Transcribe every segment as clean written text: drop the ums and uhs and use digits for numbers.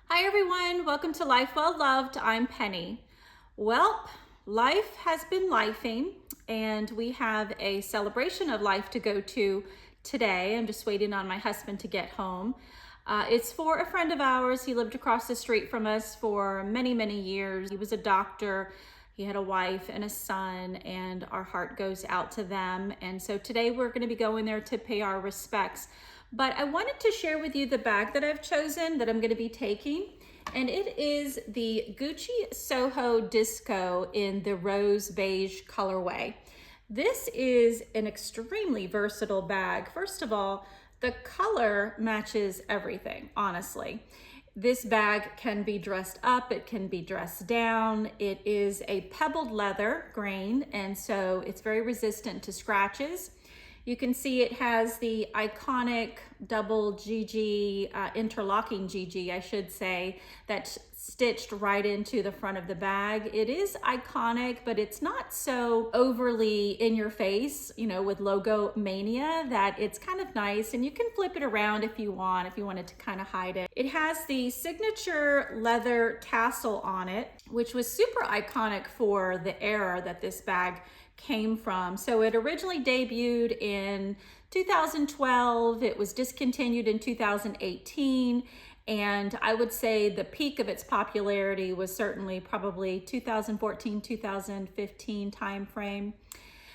Hi everyone, welcome to Life Well Loved. I'm Penny. Well, life has been lifing and we have a celebration of life to go to today. I'm just waiting on my husband to get home. It's for a friend of ours. He lived across the street from us for many, many years. He was a doctor. He had a wife and a son, and our heart goes out to them. And so today we're going to be going there to pay our respects. But I wanted to share with you the bag that I've chosen that I'm going to be taking. And it is the Gucci Soho Disco in the rose beige colorway. This is an extremely versatile bag. First of all, the color matches everything, honestly. This bag can be dressed up, it can be dressed down. It is a pebbled leather grain, and so it's very resistant to scratches. You can see it has the iconic double GG, interlocking GG, I should say, that's stitched right into the front of the bag. It is iconic, but it's not so overly in your face, you know, with logo mania, that it's kind of nice, and you can flip it around if you wanted to kind of hide it. It has the signature leather tassel on it, which was super iconic for the era that this bag came from. So it originally debuted in 2012. It was discontinued in 2018. And I would say the peak of its popularity was certainly probably 2014, 2015 timeframe.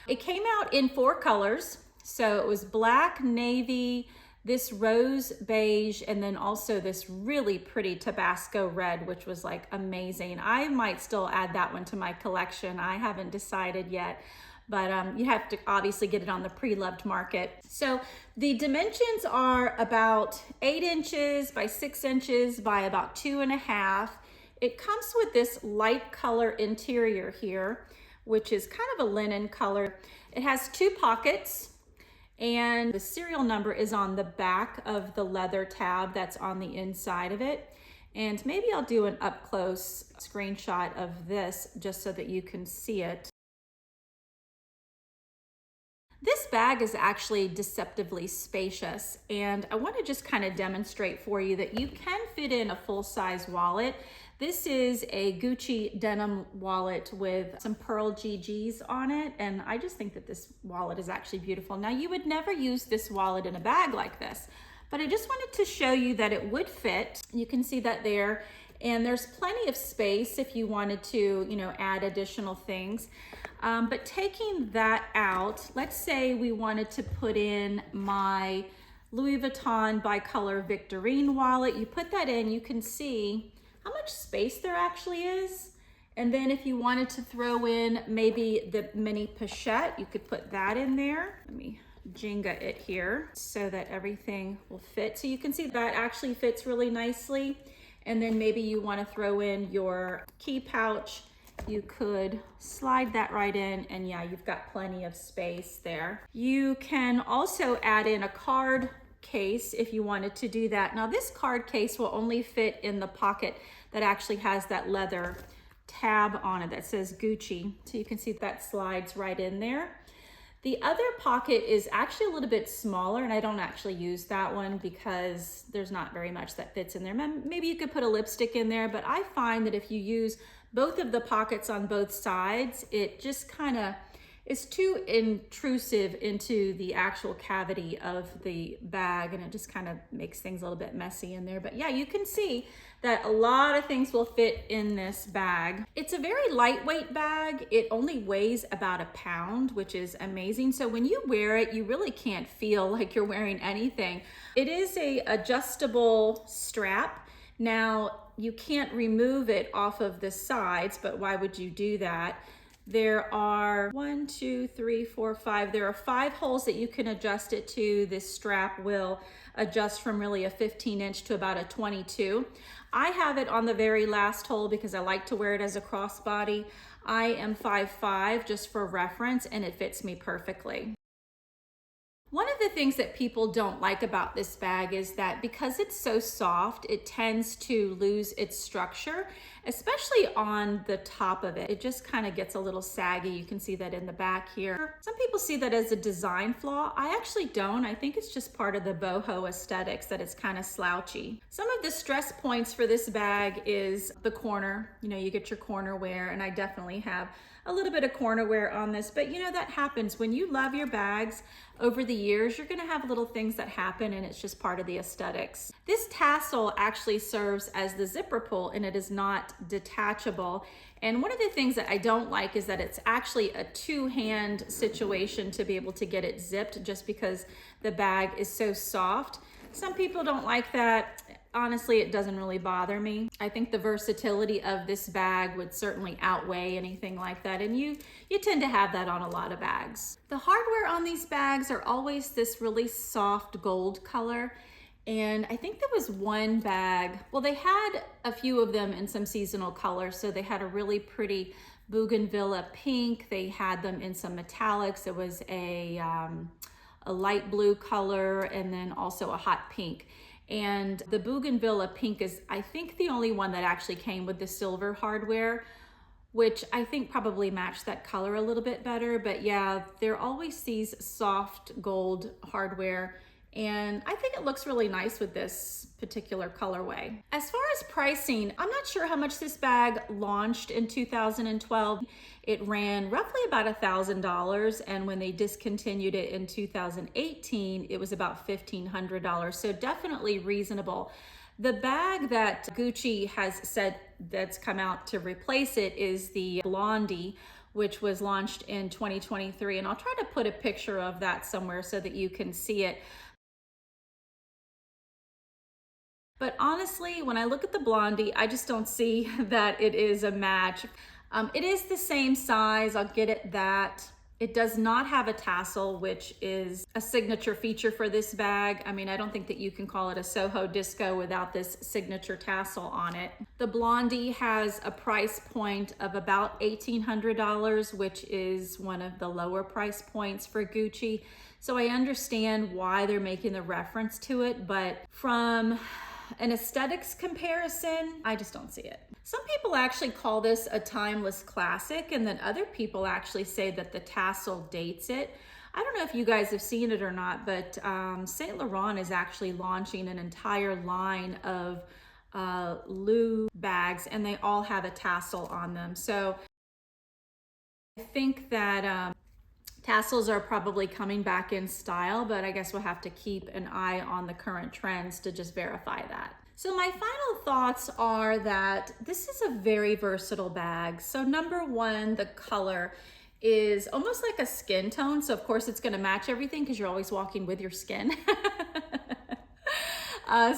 It came out in 4 colors. So it was black, navy, this rose beige, and then also this really pretty Tabasco red, which was like amazing. I might still add that one to my collection. I haven't decided yet, but you have to obviously get it on the pre-loved market. So the dimensions are about 8 inches by 6 inches by about 2.5. It comes with this light color interior here, which is kind of a linen color. It has 2 pockets, and the serial number is on the back of the leather tab that's on the inside of it. And maybe I'll do an up close screenshot of this just so that you can see it. This bag is actually deceptively spacious, and I want to just kind of demonstrate for you that you can fit in a full-size wallet. This is a Gucci denim wallet with some pearl GGs on it, and I just think that this wallet is actually beautiful. Now, you would never use this wallet in a bag like this, but I just wanted to show you that it would fit. You can see that there, and there's plenty of space if you wanted to, you know, add additional things. But taking that out, let's say we wanted to put in my Louis Vuitton bicolor Victorine wallet. You put that in, you can see how much space there actually is. And then if you wanted to throw in maybe the mini pochette, you could put that in there. Let me Jenga it here so that everything will fit. So you can see that actually fits really nicely. And then maybe you want to throw in your key pouch. You could slide that right in, and yeah, you've got plenty of space there. You can also add in a card case if you wanted to do that. Now, this card case will only fit in the pocket that actually has that leather tab on it that says Gucci. So you can see that slides right in there. The other pocket is actually a little bit smaller, and I don't actually use that one because there's not very much that fits in there. Maybe you could put a lipstick in there, but I find that if you use both of the pockets on both sides, it just kind of is too intrusive into the actual cavity of the bag, and it just kind of makes things a little bit messy in there. But yeah, you can see that a lot of things will fit in this bag. It's a very lightweight bag. It only weighs about 1 pound, which is amazing. So when you wear it, you really can't feel like you're wearing anything. It is a adjustable strap. Now, you can't remove it off of the sides, but why would you do that? There are 1, 2, 3, 4, 5. There are 5 holes that you can adjust it to. This strap will adjust from really a 15-inch to about a 22. I have it on the very last hole because I like to wear it as a crossbody. I am 5'5", just for reference, and it fits me perfectly. One of of the things that people don't like about this bag is that because it's so soft, it tends to lose its structure, especially on the top of it. It just kind of gets a little saggy. You can see that in the back here. Some people see that as a design flaw. I actually don't. I think it's just part of the boho aesthetics that it's kind of slouchy. Some of the stress points for this bag is the corner. You know, you get your corner wear, and I definitely have a little bit of corner wear on this, but you know, that happens when you love your bags over the years. You're gonna have little things that happen, and it's just part of the aesthetics. This tassel actually serves as the zipper pull, and it is not detachable. And one of the things that I don't like is that it's actually a two-hand situation to be able to get it zipped, just because the bag is so soft. Some people don't like that. Honestly, it doesn't really bother me. I think the versatility of this bag would certainly outweigh anything like that, and you tend to have that on a lot of bags. The hardware on these bags are always this really soft gold color, and I think there was one bag, well, they had a few of them in some seasonal colors. So they had a really pretty bougainvillea pink. They had them in some metallics. It was a light blue color, and then also a hot pink. And the bougainvillea pink is, I think, the only one that actually came with the silver hardware, which I think probably matched that color a little bit better. But yeah, they're always these soft gold hardware, and I think it looks really nice with this particular colorway. As far as pricing, I'm not sure how much this bag launched in 2012. It ran roughly about $1,000, and when they discontinued it in 2018, it was about $1,500, so definitely reasonable. The bag that Gucci has said that's come out to replace it is the Blondie, which was launched in 2023, and I'll try to put a picture of that somewhere so that you can see it. But honestly, when I look at the Blondie, I just don't see that it is a match. It is the same size, I'll get it that. It does not have a tassel, which is a signature feature for this bag. I mean, I don't think that you can call it a Soho disco without this signature tassel on it. The Blondie has a price point of about $1,800, which is one of the lower price points for Gucci. So I understand why they're making the reference to it, but from an aesthetics comparison, I just don't see it. Some people actually call this a timeless classic, and then other people actually say that the tassel dates it. I don't know if you guys have seen it or not, but Saint Laurent is actually launching an entire line of Lou bags, and they all have a tassel on them. So I think that tassels are probably coming back in style, but I guess we'll have to keep an eye on the current trends to just verify that. So my final thoughts are that this is a very versatile bag. So number one, the color is almost like a skin tone. So of course it's gonna match everything because you're always walking with your skin.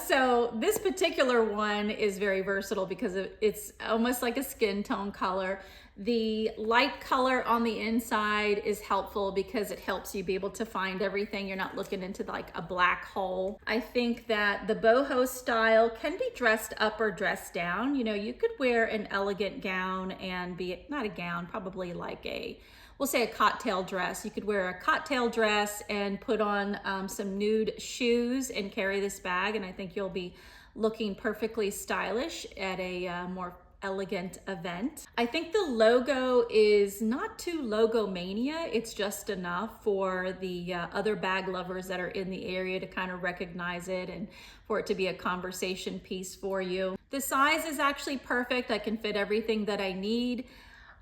So this particular one is very versatile because it's almost like a skin tone color. The light color on the inside is helpful because it helps you be able to find everything. You're not looking into like a black hole. I think that the boho style can be dressed up or dressed down. You know, you could wear an elegant gown and be, not a gown, probably like a, we'll say a cocktail dress. You could wear a cocktail dress and put on some nude shoes and carry this bag, and I think you'll be looking perfectly stylish at a more elegant event. I think the logo is not too logo mania. It's just enough for the other bag lovers that are in the area to kind of recognize it and for it to be a conversation piece for you. The size is actually perfect. I can fit everything that I need.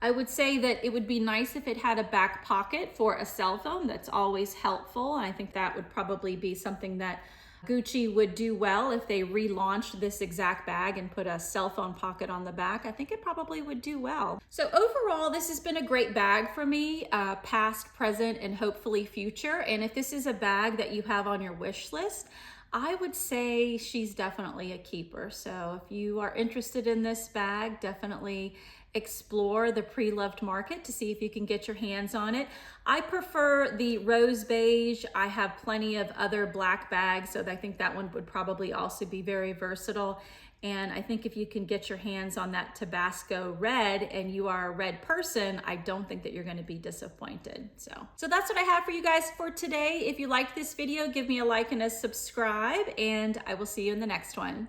I would say that it would be nice if it had a back pocket for a cell phone. That's always helpful. I think that would probably be something that Gucci would do well if they relaunched this exact bag and put a cell phone pocket on the back. I think it probably would do well. So overall, this has been a great bag for me, past, present, and hopefully future. And if this is a bag that you have on your wish list, I would say she's definitely a keeper. So if you are interested in this bag, definitely explore the pre-loved market to see if you can get your hands on it. I prefer the rose beige. I have plenty of other black bags, so I think that one would probably also be very versatile. And I think if you can get your hands on that Tabasco red and you are a red person, I don't think that you're gonna be disappointed. So that's what I have for you guys for today. If you liked this video, give me a like and a subscribe, and I will see you in the next one.